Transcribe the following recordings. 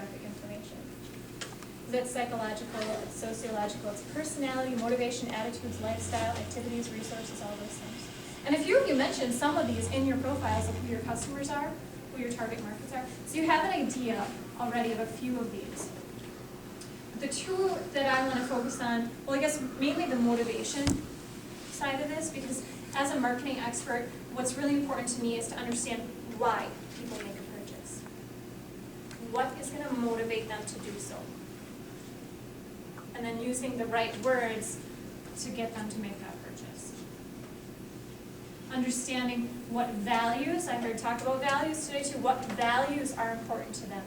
psychographic information. It's psychological, it's sociological, it's personality, motivation, attitudes, lifestyle, activities, resources, all those things. And a few of you mentioned some of these in your profiles of who your customers are, who your target markets are. So you have an idea already of a few of these. The two that I want to focus on, well, I guess mainly the motivation side of this, because as a marketing expert, what's really important to me is to understand why people make a purchase. What is going to motivate them to do so? And then using the right words to get them to make that purchase. Understanding what values, I heard talk about values today too, what values are important to them.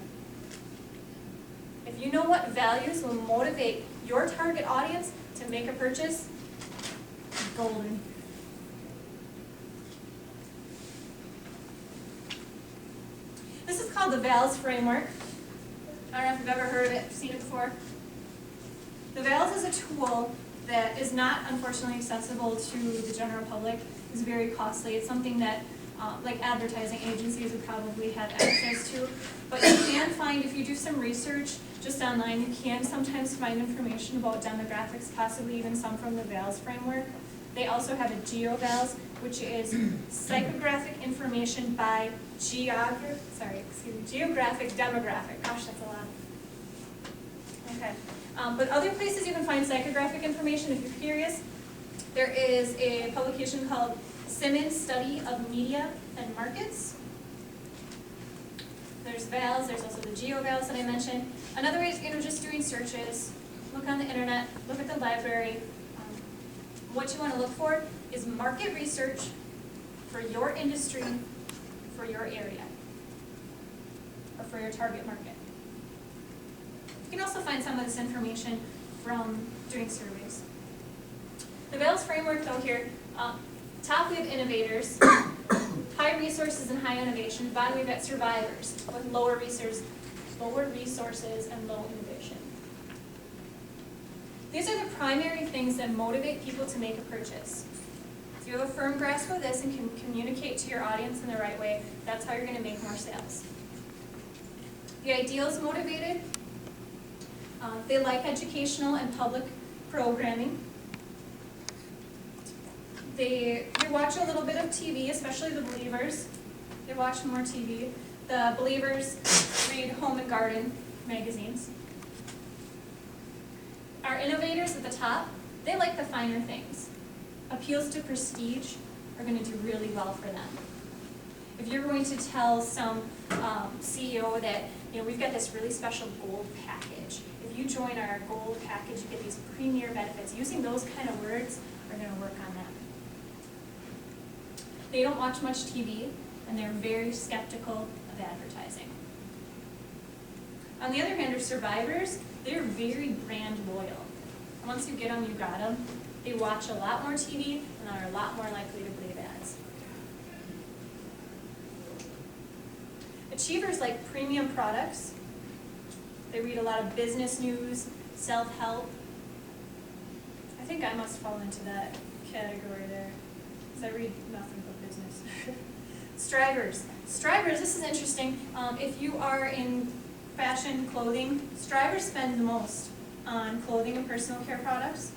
If you know what values will motivate your target audience to make a purchase, golden. This is called the VALS framework. I don't know if you've ever heard of it, seen it before. The VALS is a tool that is not, unfortunately, accessible to the general public. It's very costly. It's something that like advertising agencies would probably have access to. But you can find, if you do some research just online, you can sometimes find information about demographics, possibly even some from the VALS framework. They also have a GeoVALS, which is psychographic information by geographic demographic. Gosh, that's a lot. Okay. But other places you can find psychographic information if you're curious. There is a publication called Simmons Study of Media and Markets. There's VALS, there's also the GeoVALS that I mentioned. Another way is just doing searches. Look on the internet, look at the library. What you want to look for is market research for your industry, for your area, or for your target market. You can also find some of this information from doing surveys. The VALS framework, though, here, top we have innovators, high resources and high innovation. Bottom we've got survivors with lower resources and low innovation. These are the primary things that motivate people to make a purchase. If you have a firm grasp of this and can communicate to your audience in the right way, that's how you're going to make more sales. The ideal is motivated. They like educational and public programming. They watch a little bit of TV, especially the believers. They watch more TV. The believers read home and garden magazines. Our innovators at the top, they like the finer things. Appeals to prestige are going to do really well for them. If you're going to tell some CEO that, we've got this really special gold package. If you join our gold package, you get these premier benefits. Using those kind of words are going to work on them. They don't watch much TV, and they're very skeptical of advertising. On the other hand, are survivors. They're very brand loyal. Once you get them, you got them. They watch a lot more TV and are a lot more likely to believe ads. Achievers like premium products. They read a lot of business news, self-help. I think I must fall into that category there, because I read nothing but business. Strivers. Strivers, this is interesting. If you are in fashion, clothing, strivers spend the most on clothing and personal care products.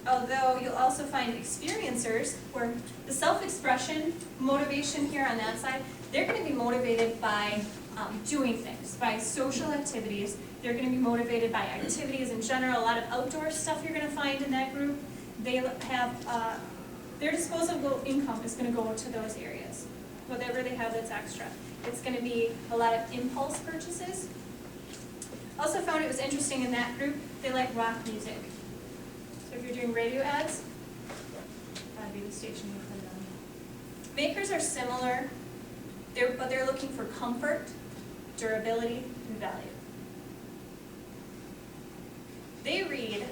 Although you'll also find experiencers where the self-expression, motivation here on that side, they're going to be motivated by doing things, by social activities. They're going to be motivated by activities in general. A lot of outdoor stuff you're going to find in that group. They have, their disposable income is going to go to those areas. Whatever they have that's extra. It's going to be a lot of impulse purchases. Also found it was interesting in that group, they like rock music. So if you're doing radio ads, that'd be the station you put it on. Makers are similar, but they're looking for comfort, durability, and value. They read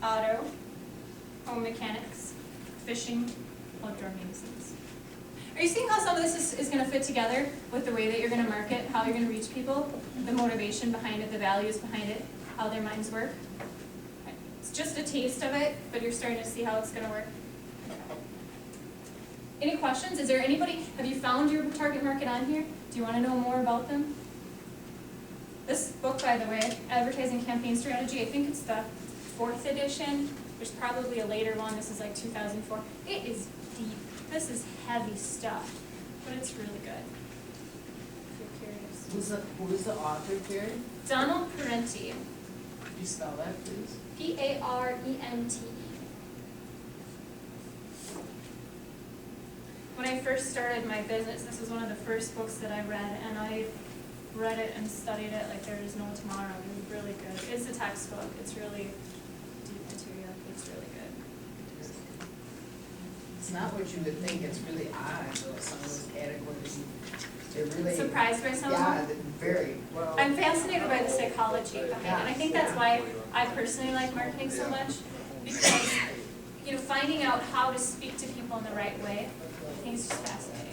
auto, home mechanics, fishing, outdoor magazines. Are you seeing how some of this is going to fit together with the way that you're going to market, how you're going to reach people, the motivation behind it, the values behind it, how their minds work? It's just a taste of it, but you're starting to see how it's going to work. Any questions? Is there anybody, have you found your target market on here? Do you want to know more about them? This book, by the way, Advertising Campaign Strategy, I think it's the 4th edition. There's probably a later one. This is like 2004. It is deep. This is heavy stuff, but it's really good. If you're curious. Who's the author, Carrie? Donald Parenti. Could you spell that, please? Parente. When I first started my business, this was one of the first books that I read, and I read it and studied it like there is no tomorrow. It was really good. It's a textbook. It's really deep material. It's really good. It's not what you would think. It's really odd, though, some of those categories. They're really... Surprised by some of them? Yeah, they're very well... I'm fascinated by the psychology behind it, and I think that's why I personally like marketing so much, because, finding out how to speak to people in the right way, I think it's just fascinating.